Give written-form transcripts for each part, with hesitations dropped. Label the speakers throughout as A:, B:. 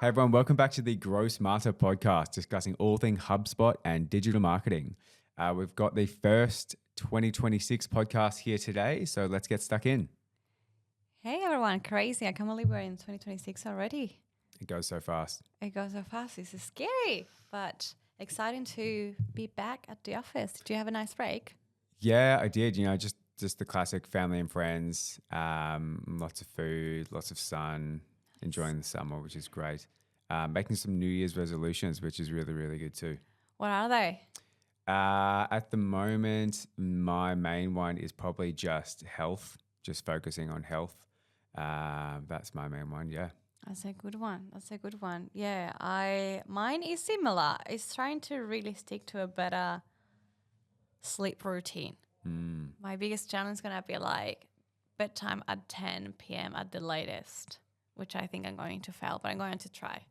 A: Hey everyone, welcome back to the Grow Smarter podcast, discussing all things HubSpot and digital marketing. We've got the first 2026 podcast here today, so let's get stuck in.
B: Hey everyone, crazy. I can't believe we're in 2026 already.
A: It goes so fast.
B: It goes so fast. This is scary, but exciting to be back at the office. Did you have a nice break?
A: Yeah, I did. Just the classic family and friends, lots of food, lots of sun, enjoying the summer, which is great. Making some New Year's resolutions, which is really, really good too.
B: What are they?
A: At the moment, my main one is probably just health, just focusing on health. That's my main one, yeah.
B: That's a good one. Yeah, mine is similar. It's trying to really stick to a better sleep routine. My biggest challenge is going to be like bedtime at 10 p.m. at the latest, which I think I'm going to fail, but I'm going to try.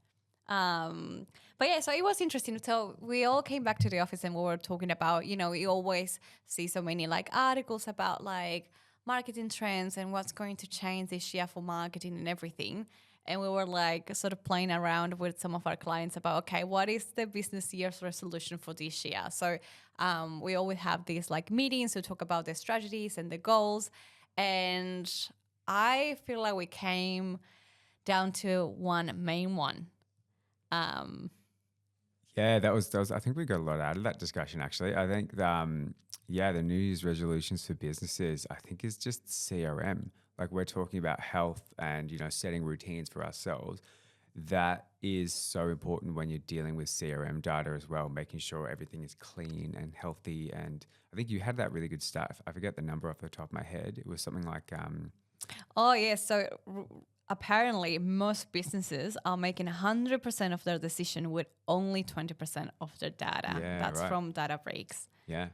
B: But yeah, so it was interesting. So we all came back to the office and we were talking about, you always see so many like articles about like marketing trends and what's going to change this year for marketing and everything. And we were like sort of playing around with some of our clients about, okay, what is the business year's resolution for this year? So we always have these like meetings to talk about the strategies and the goals. And I feel like we came down to one main one.
A: Yeah, that was. I think we got a lot out of that discussion. Actually, I think the New Year's resolutions for businesses, I think, is just CRM. Like we're talking about health and setting routines for ourselves. That is so important when you're dealing with CRM data as well, making sure everything is clean and healthy. And I think you had that really good stuff. I forget the number off the top of my head. It was something like.
B: Oh yeah, so. Apparently, most businesses are making 100% of their decision with only 20% of their data.
A: Yeah,
B: That's
A: right.
B: from Databricks.
A: Yeah.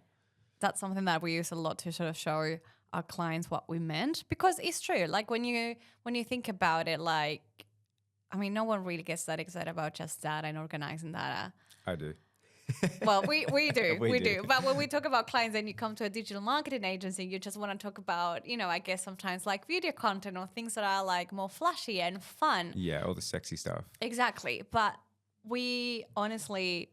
B: That's something that we use a lot to sort of show our clients what we meant, because it's true. Like when you think about it, like, I mean, no one really gets that excited about just data and organizing data.
A: I do.
B: Well, we do.
A: We
B: we
A: do.
B: do. But when we talk about clients and you come to a digital marketing agency, you just want to talk about, I guess sometimes like video content or things that are like more flashy and fun.
A: Yeah, all the sexy stuff.
B: Exactly. But we honestly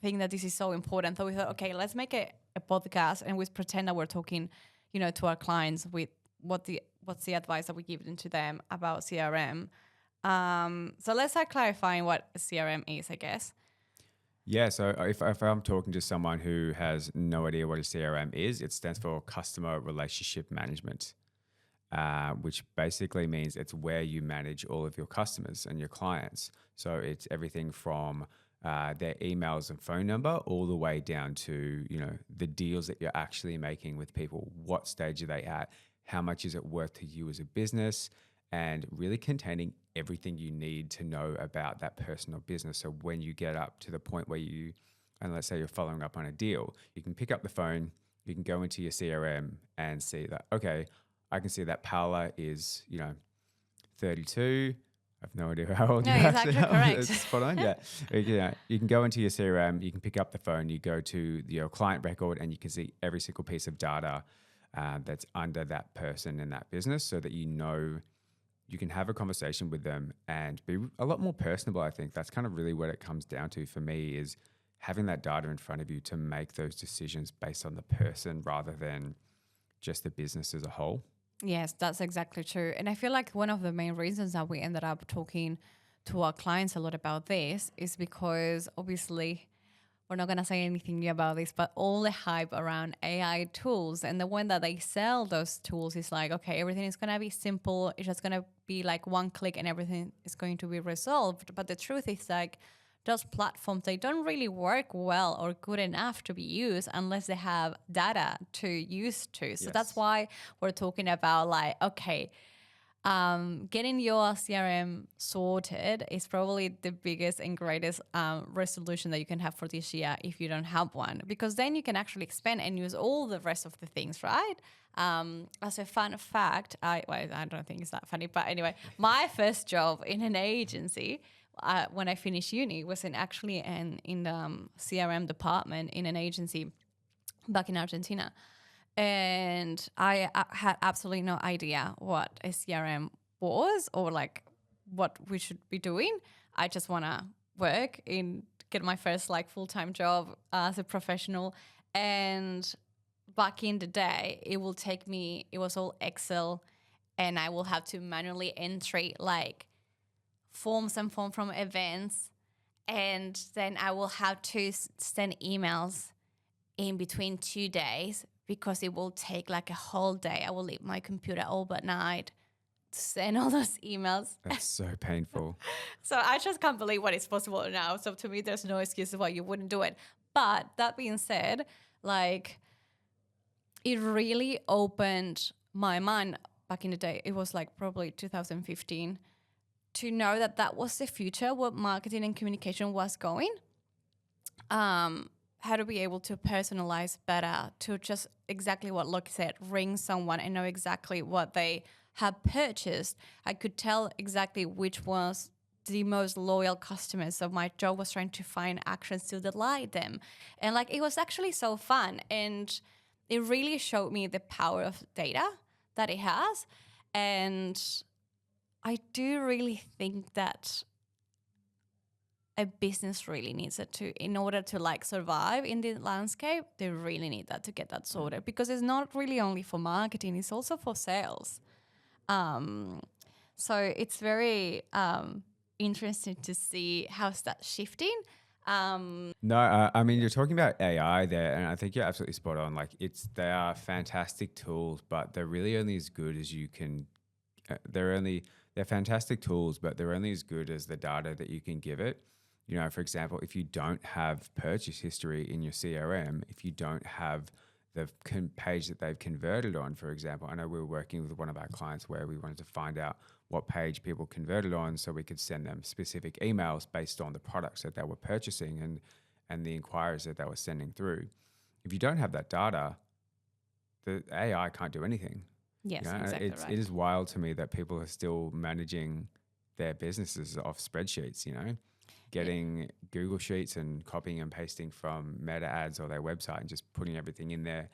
B: think that this is so important. So we thought, okay, let's make a podcast and we pretend that we're talking, to our clients with what's the advice that we give to them about CRM. So let's start clarifying what a CRM is, I guess.
A: Yeah, so if I'm talking to someone who has no idea what a CRM is, it stands for Customer Relationship Management, which basically means it's where you manage all of your customers and your clients. So it's everything from their emails and phone number all the way down to, the deals that you're actually making with people. What stage are they at? How much is it worth to you as a business? And really containing everything you need to know about that person or business. So when you get up to the point where and let's say you're following up on a deal, you can pick up the phone, you can go into your CRM and see that, okay, I can see that Paula is, 32. I have no idea how old you are.
B: No, exactly correct.
A: It's spot on, yeah. You can go into your CRM, you can pick up the phone, you go to your client record and you can see every single piece of data that's under that person in that business so that you can have a conversation with them and be a lot more personable. I think that's kind of really what it comes down to for me, is having that data in front of you to make those decisions based on the person rather than just the business as a whole.
B: Yes, that's exactly true. And I feel like one of the main reasons that we ended up talking to our clients a lot about this is because obviously we're not going to say anything new about this, but all the hype around AI tools and the one that they sell those tools is like, okay, everything is going to be simple. It's just going to be like one click and everything is going to be resolved. But the truth is like those platforms, they don't really work well or good enough to be used unless they have data to use to. So That's why we're talking about like, okay, getting your CRM sorted is probably the biggest and greatest resolution that you can have for this year if you don't have one, because then you can actually expand and use all the rest of the things, right? As a fun fact, I don't think it's that funny, but anyway, my first job in an agency when I finished uni was in the CRM department in an agency back in Argentina. And I had absolutely no idea what a CRM was or like what we should be doing. I just want to work in get my first like full-time job as a professional. And back in the day, it will take me, it was all Excel, and I will have to manually entry like forms and form from events. And then I will have to send emails in between 2 days because it will take like a whole day. I will leave my computer overnight to send all those emails.
A: That's so painful.
B: So I just can't believe what is possible now. So to me, there's no excuse why you wouldn't do it. But that being said, like it really opened my mind back in the day. It was like probably 2015 to know that that was the future, what marketing and communication was going. How to be able to personalize better, to just exactly what Loki said, ring someone and know exactly what they have purchased. I could tell exactly which was the most loyal customers. So my job was trying to find actions to delight them. And like it was actually so fun. And it really showed me the power of data that it has. And I do really think that a business really needs it to, in order to like survive in the landscape, they really need that to get that sorted, because it's not really only for marketing, it's also for sales. So it's very interesting to see how's that shifting.
A: No, I mean, you're talking about AI there, and I think you're absolutely spot on. Like, they are fantastic tools, but they're really only as good as you can. They're fantastic tools, but they're only as good as the data that you can give it. You know, for example, if you don't have purchase history in your CRM, if you don't have the page that they've converted on, for example, I know we were working with one of our clients where we wanted to find out what page people converted on so we could send them specific emails based on the products that they were purchasing and the inquiries that they were sending through. If you don't have that data, the AI can't do anything.
B: Yes,
A: You know,
B: exactly right.
A: It is wild to me that people are still managing their businesses off spreadsheets, you know, getting Google Sheets and copying and pasting from meta ads or their website and just putting everything in there.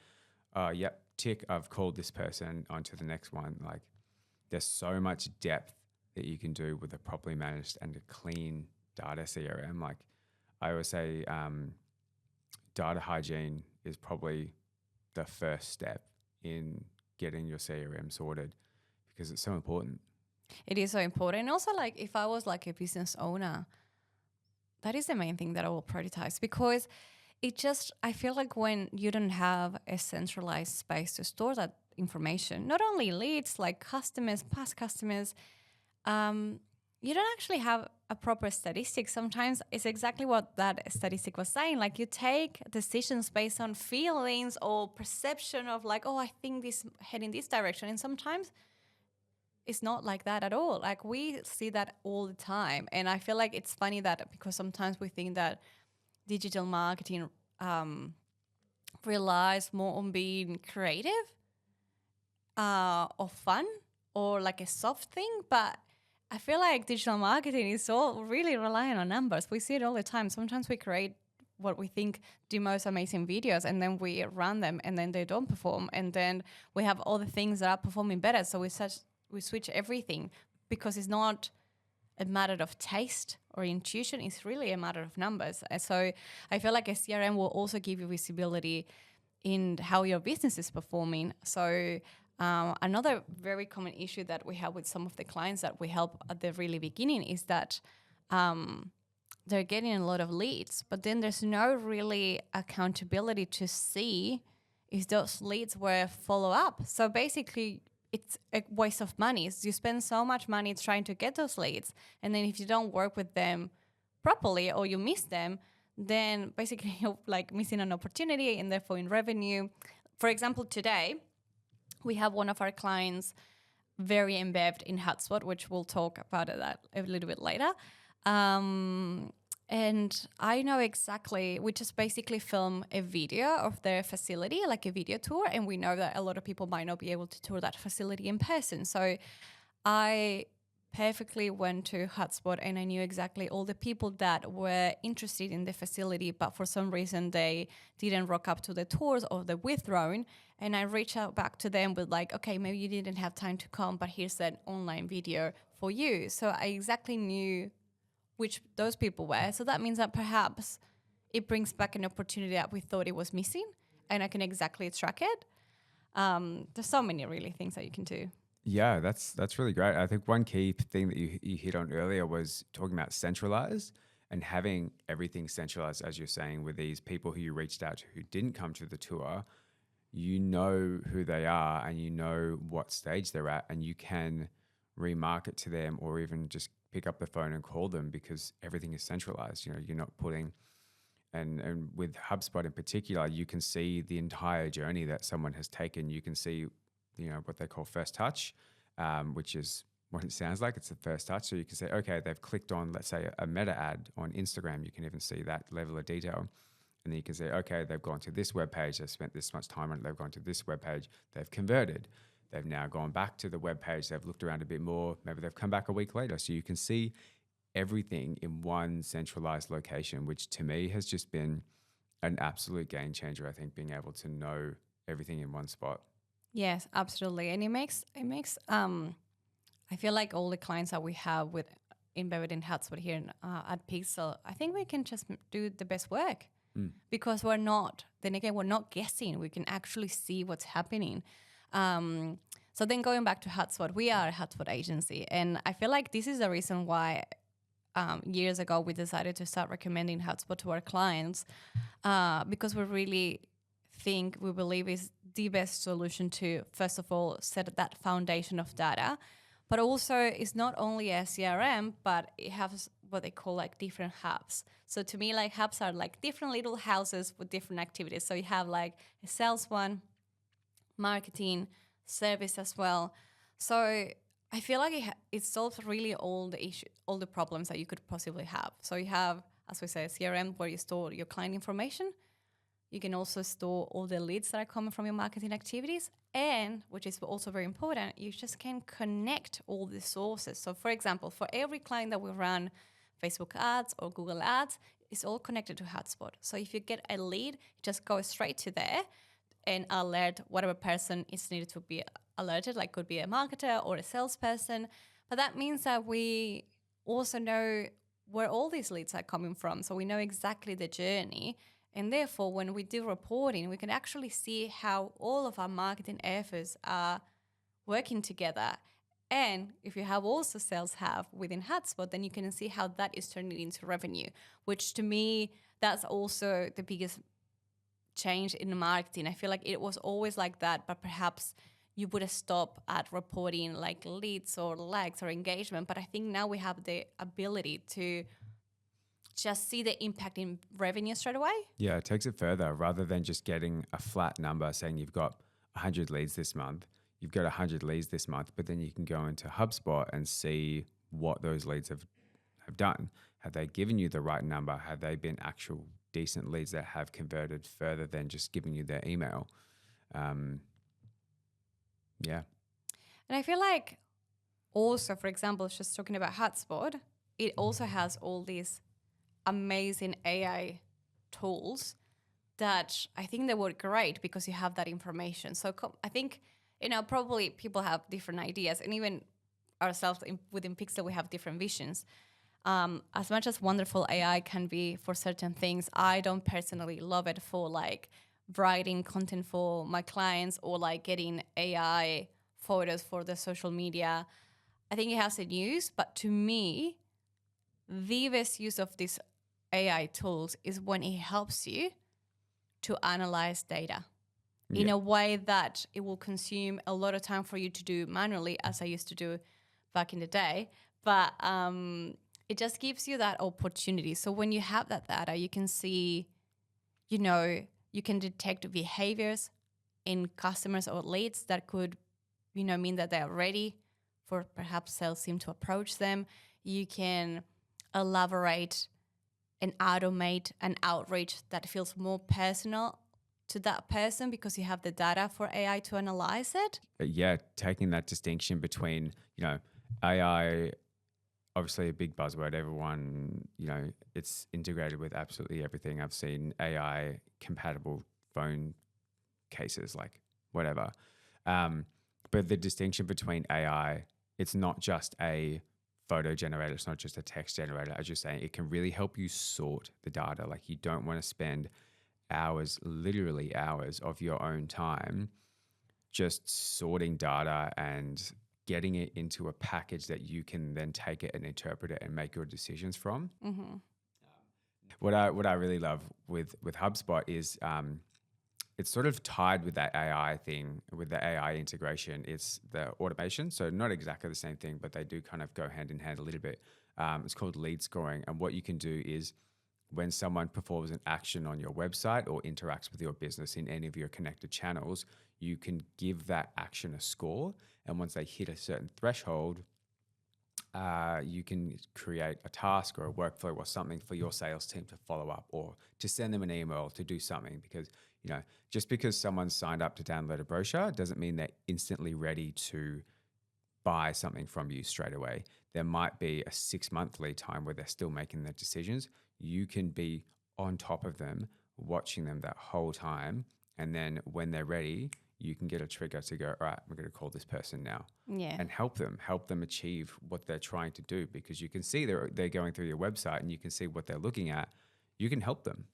A: Yep, tick, I've called this person onto the next one. Like, there's so much depth that you can do with a properly managed and a clean data CRM. Like I always say, data hygiene is probably the first step in getting your CRM sorted, because it's so important.
B: It is so important. And also, like, if I was like a business owner, that is the main thing that I will prioritize, because I feel like when you don't have a centralized space to store that information, not only leads, like customers, past customers, you don't actually have a proper statistic. Sometimes it's exactly what that statistic was saying. Like, you take decisions based on feelings or perception of like, oh, I think this head in this direction. And sometimes it's not like that at all. Like, we see that all the time. And I feel like it's funny that because sometimes we think that digital marketing relies more on being creative or fun or like a soft thing, but I feel like digital marketing is all really relying on numbers. We see it all the time. Sometimes we create what we think the most amazing videos, and then we run them and then they don't perform, and then we have all the things that are performing better. So we switch everything, because it's not a matter of taste or intuition, it's really a matter of numbers. And so I feel like a CRM will also give you visibility in how your business is performing. So another very common issue that we have with some of the clients that we help at the really beginning is that they're getting a lot of leads, but then there's no really accountability to see if those leads were follow up. So basically, it's a waste of money. You spend so much money trying to get those leads, and then if you don't work with them properly or you miss them, then basically you're like missing an opportunity and therefore in revenue. For example, today we have one of our clients very embedded in HubSpot, which we'll talk about that a little bit later. And I know exactly, we just basically film a video of their facility, like a video tour. And we know that a lot of people might not be able to tour that facility in person. So I perfectly went to HubSpot and I knew exactly all the people that were interested in the facility, but for some reason they didn't rock up to the tours or the withdrawn. And I reached out back to them with like, okay, maybe you didn't have time to come, but here's an online video for you. So I exactly knew which those people were. So that means that perhaps it brings back an opportunity that we thought it was missing, and I can exactly track it. There's so many really things that you can do.
A: Yeah, that's really great. I think one key thing that you hit on earlier was talking about centralized and having everything centralized, as you're saying, with these people who you reached out to who didn't come to the tour. You know who they are and you know what stage they're at, and you can remarket to them or even just pick up the phone and call them because everything is centralized. You know, you're not putting and with HubSpot in particular, you can see the entire journey that someone has taken. You can see, you know, what they call first touch, which is what it sounds like. It's the first touch. So you can say, okay, they've clicked on, let's say, a meta ad on Instagram. You can even see that level of detail. And then you can say, okay, they've gone to this webpage. They've spent this much time on it. They've gone to this webpage. They've converted. They've now gone back to the webpage. They've looked around a bit more. Maybe they've come back a week later. So you can see everything in one centralized location, which to me has just been an absolute game changer. I think being able to know everything in one spot.
B: Yes, absolutely. And it makes I feel like all the clients that we have with embedded in HubSpot here at Pixel, I think we can just do the best work because we're not guessing. We can actually see what's happening. So then going back to HubSpot, we are a HubSpot agency, and I feel like this is the reason why years ago we decided to start recommending HubSpot to our clients because we believe is the best solution to, first of all, set that foundation of data, but also it's not only a CRM, but it has what they call like different hubs. So to me, like hubs are like different little houses with different activities. So you have like a sales one, marketing, service as well. So I feel like it solves really all the problems that you could possibly have. So you have, as we say, a CRM where you store your client information. You can also store all the leads that are coming from your marketing activities. And, which is also very important, you just can connect all the sources. So for example, for every client that we run Facebook ads or Google ads, it's all connected to HubSpot. So if you get a lead, just go straight to there and alert whatever person is needed to be alerted, like could be a marketer or a salesperson. But that means that we also know where all these leads are coming from. So we know exactly the journey. And therefore, when we do reporting, we can actually see how all of our marketing efforts are working together. And if you have also sales hub within HubSpot, then you can see how that is turning into revenue, which to me, that's also the biggest change in marketing. I feel like it was always like that, but perhaps you would have stopped at reporting like leads or likes or engagement. But I think now we have the ability to just see the impact in revenue straight away.
A: Yeah, it takes it further rather than just getting a flat number saying you've got 100 leads this month. You've got 100 leads this month, but then you can go into HubSpot and see what those leads have done. Have they given you the right number? Have they been actual decent leads that have converted further than just giving you their email? Yeah.
B: And I feel like also, for example, just talking about HubSpot, it also has all these amazing AI tools that I think they work great because you have that information. So I think, probably people have different ideas, and even ourselves within Pixel, we have different visions. As much as wonderful AI can be for certain things, I don't personally love it for like writing content for my clients or like getting AI photos for the social media. I think it has a use, but to me, the best use of these AI tools is when it helps you to analyze data in a way that it will consume a lot of time for you to do manually, as I used to do back in the day. But it just gives you that opportunity. So when you have that data, you can see, you can detect behaviors in customers or leads that could, mean that they're ready for perhaps sales team to approach them. You can elaborate and automate an outreach that feels more personal to that person because you have the data for AI to analyze it.
A: Yeah, taking that distinction between, AI, obviously a big buzzword. Everyone, it's integrated with absolutely everything. I've seen AI compatible phone cases, like whatever. But the distinction between AI, it's not just a photo generator. It's not just a text generator. As you're saying, it can really help you sort the data. Like, you don't want to spend hours, literally hours of your own time just sorting data and getting it into a package that you can then take it and interpret it and make your decisions from.
B: Mm-hmm.
A: What I really love with HubSpot is it's sort of tied with that AI thing, with the AI integration. It's the automation. So not exactly the same thing, but they do kind of go hand in hand a little bit. It's called lead scoring. And what you can do is when someone performs an action on your website or interacts with your business in any of your connected channels, you can give that action a score. And once they hit a certain threshold, you can create a task or a workflow or something for your sales team to follow up, or to send them an email, to do something. Because, just because someone's signed up to download a brochure doesn't mean they're instantly ready to buy something from you straight away. There might be a 6-month lead time where they're still making their decisions. You can be on top of them, watching them that whole time. And then when they're ready, you can get a trigger to go, all right, we're going to call this person now.
B: Yeah.
A: And help them achieve what they're trying to do, because you can see they're going through your website and you can see what they're looking at. You can help them.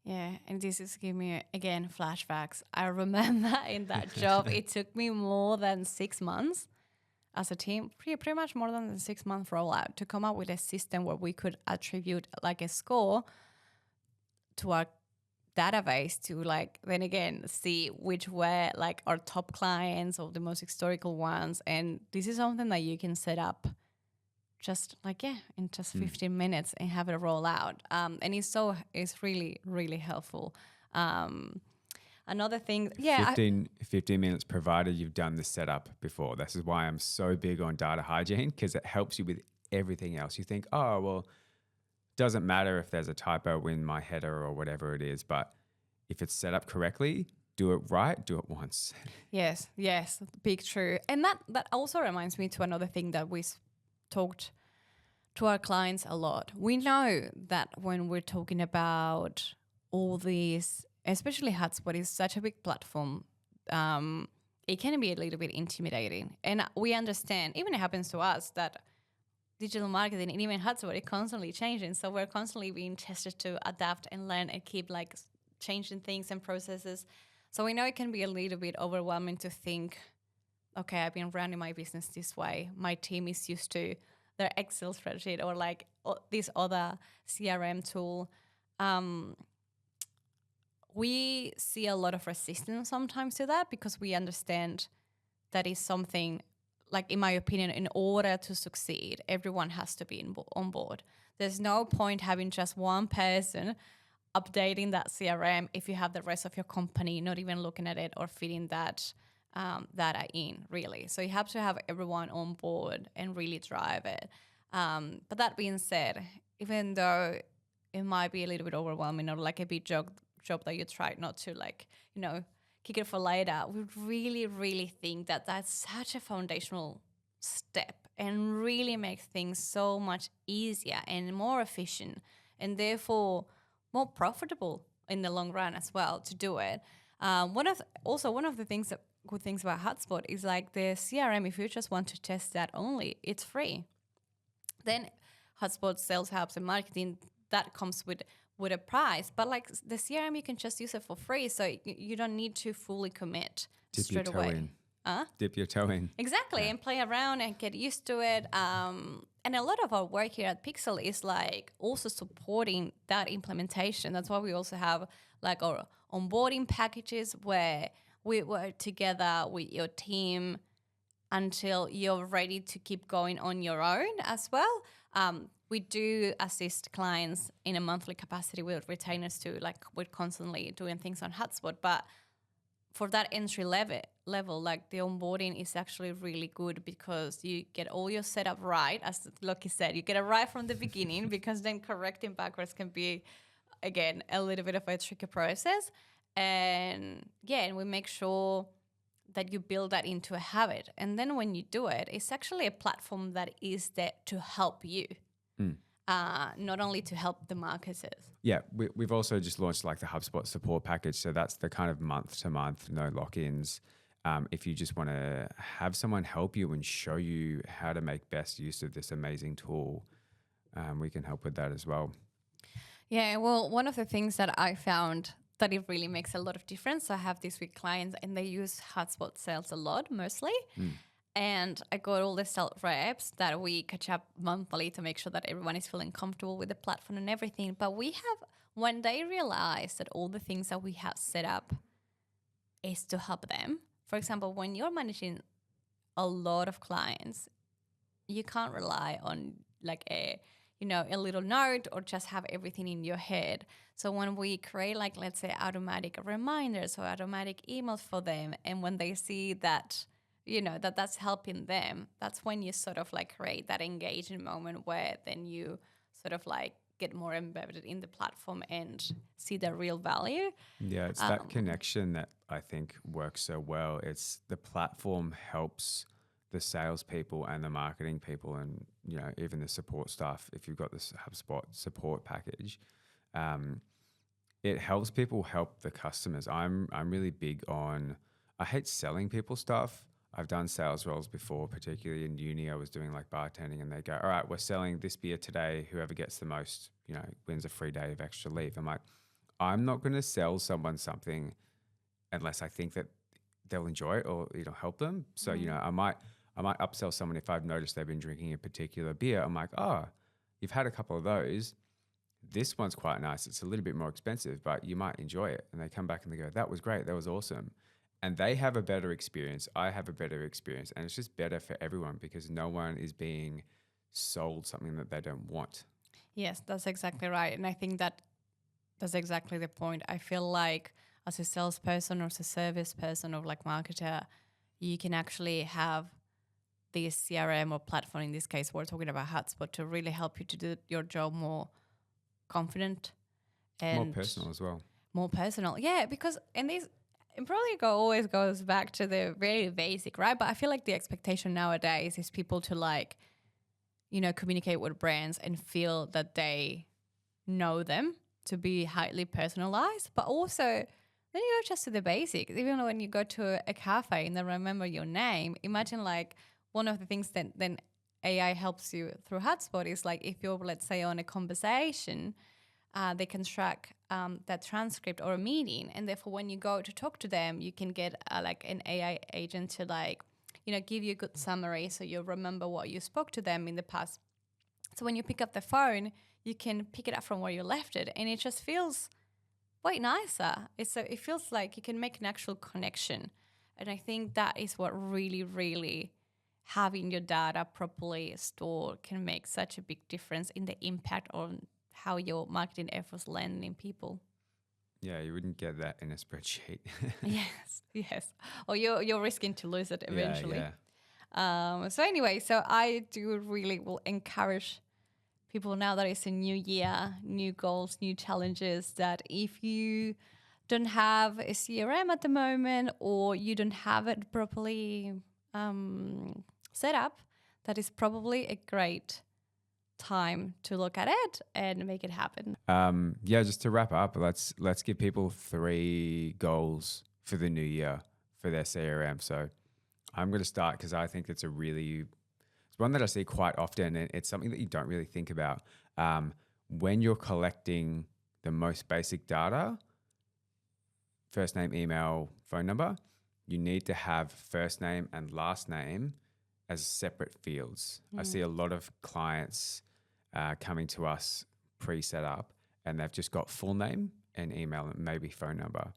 B: Yeah, and this is giving me, again, flashbacks. I remember in that job, it took me more than 6 months as a team, pretty much more than the 6-month rollout, to come up with a system where we could attribute like a score to our database to, like, then again, see which were like our top clients or the most historical ones. And this is something that you can set up just like, in just 15 minutes and have it roll out. And it's really, really helpful. Another thing,
A: 15 minutes, provided you've done the setup before. This is why I'm so big on data hygiene, because it helps you with everything else. You think, oh, well, doesn't matter if there's a typo in my header or whatever it is, but if it's set up correctly, do it right, do it once.
B: Yes, big true. And that also reminds me to another thing that we talked to our clients a lot. We know that when we're talking about all these, especially HubSpot is such a big platform, it can be a little bit intimidating. And we understand, even it happens to us, that digital marketing and even HubSpot is constantly changing. So we're constantly being tested to adapt and learn and keep like changing things and processes. So we know it can be a little bit overwhelming to think, okay, I've been running my business this way. My team is used to their Excel spreadsheet or like this other CRM tool. We see a lot of resistance sometimes to that, because we understand that is something, like, in my opinion, in order to succeed, everyone has to be on board. There's no point having just one person updating that CRM if you have the rest of your company not even looking at it or feeding that data in, really. So you have to have everyone on board and really drive it. But that being said, even though it might be a little bit overwhelming or like a big job that you try not to, like, kick it for later, we really, really think that that's such a foundational step and really makes things so much easier and more efficient, and therefore more profitable in the long run as well to do it. One of the good things about HubSpot is like the CRM. If you just want to test that only, it's free. Then HubSpot Sales Hubs and Marketing, that comes with a price. But like the CRM, you can just use it for free, so you don't need to fully commit straight away.
A: Dip your toe in.
B: Exactly, and play around and get used to it. And a lot of our work here at Pixel is like also supporting that implementation. That's why we also have like our onboarding packages where we work together with your team until you're ready to keep going on your own as well. We do assist clients in a monthly capacity with retainers too, like we're constantly doing things on HubSpot. But for that entry level, like the onboarding is actually really good, because you get all your setup right. As Loki said, you get it right from the beginning, because then correcting backwards can be, again, a little bit of a tricky process. And we make sure that you build that into a habit. And then when you do it, it's actually a platform that is there to help you. Not only to help the marketers.
A: Yeah, we've also just launched like the HubSpot support package. So that's the kind of month-to-month, no lock-ins. If you just want to have someone help you and show you how to make best use of this amazing tool, we can help with that as well.
B: Yeah, well, one of the things that I found that it really makes a lot of difference. I have this with clients and they use hotspot sales a lot, mostly. And I got all the sales reps that we catch up monthly to make sure that everyone is feeling comfortable with the platform and everything. But we have, when they realize that all the things that we have set up is to help them. For example, when you're managing a lot of clients, you can't rely on like a little note or just have everything in your head. So when we create like, let's say, automatic reminders or automatic emails for them, and when they see that, that's helping them, that's when you sort of like create that engaging moment where then you sort of like get more embedded in the platform and see the real value.
A: Yeah, it's that connection that I think works so well. It's the platform helps the salespeople and the marketing people, and even the support staff. If you've got this HubSpot support package, it helps people help the customers. I'm really big on. I hate selling people stuff. I've done sales roles before, particularly in uni. I was doing like bartending, and they go, "All right, we're selling this beer today. Whoever gets the most, wins a free day of extra leave." I'm like, I'm not going to sell someone something unless I think that they'll enjoy it or help them. So I might upsell someone if I've noticed they've been drinking a particular beer. I'm like, oh, you've had a couple of those. This one's quite nice. It's a little bit more expensive, but you might enjoy it. And they come back and they go, that was great. That was awesome. And they have a better experience. I have a better experience. And it's just better for everyone because no one is being sold something that they don't want.
B: Yes, that's exactly right. And I think that's exactly the point. I feel like as a salesperson or as a service person or like marketer, you can actually have this CRM or platform, in this case, we're talking about HubSpot, to really help you to do your job more confident and
A: more personal as well.
B: More personal, yeah, because it probably always goes back to the very basic, right? But I feel like the expectation nowadays is people to like, communicate with brands and feel that they know them, to be highly personalized, but also then you go just to the basics. Even when you go to a cafe and they remember your name, imagine like one of the things that then AI helps you through HubSpot is like if you're, let's say, on a conversation, they can track that transcript or a meeting, and therefore when you go to talk to them, you can get like an AI agent to like, give you a good summary so you'll remember what you spoke to them in the past. So when you pick up the phone, you can pick it up from where you left it, and it just feels way nicer. It feels like you can make an actual connection, and I think that is what really, really having your data properly stored can make such a big difference in the impact on how your marketing efforts land in people.
A: Yeah, you wouldn't get that in a spreadsheet.
B: Yes. Or you're risking to lose it eventually.
A: Yeah.
B: So anyway, so I do really will encourage people now that it's a new year, new goals, new challenges, that if you don't have a CRM at the moment or you don't have it properly set up, that is probably a great time to look at it and make it happen.
A: Just to wrap up, let's give people 3 goals for the new year for their CRM. So I'm going to start because I think it's one that I see quite often, and it's something that you don't really think about. When you're collecting the most basic data, first name, email, phone number, you need to have first name and last name as separate fields. I see a lot of clients coming to us pre-set up, and they've just got full name and email and maybe phone number.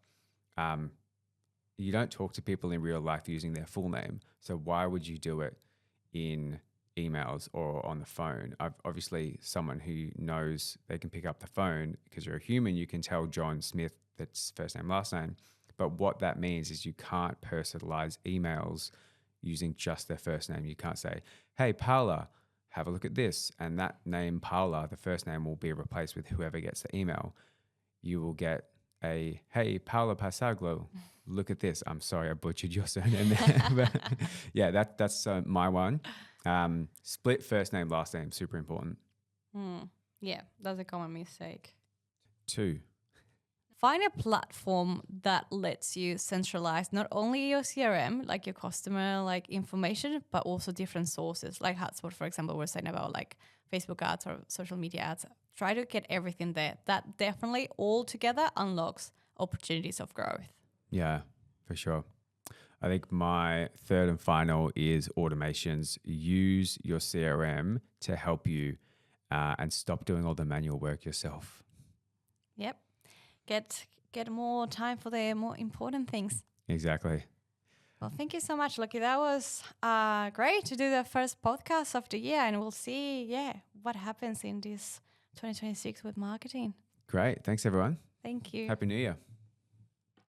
A: You don't talk to people in real life using their full name, so why would you do it in emails or on the phone? Obviously, someone who knows they can pick up the phone, because you're a human, you can tell John Smith that's first name, last name. But what that means is you can't personalize emails using just their first name. You can't say, hey, Paula, have a look at this. And that name, Paula, the first name will be replaced with whoever gets the email. You will get a, hey, Paula Pasaglo, look at this. I'm sorry, I butchered your surname there. But yeah, that's my one. Split first name, last name, super important.
B: Yeah, that's a common mistake.
A: 2.
B: find a platform that lets you centralize not only your CRM, like your customer like information, but also different sources like HubSpot, for example, we're saying about like Facebook ads or social media ads. Try to get everything there. That definitely all together unlocks opportunities of growth.
A: Yeah, for sure. I think my third and final is automations. Use your CRM to help you and stop doing all the manual work yourself.
B: Yep. Get more time for the more important things.
A: Exactly.
B: Well, thank you so much, Lucky. That was great to do the first podcast of the year, and we'll see, what happens in this 2026 with marketing.
A: Great. Thanks, everyone.
B: Thank you.
A: Happy New Year.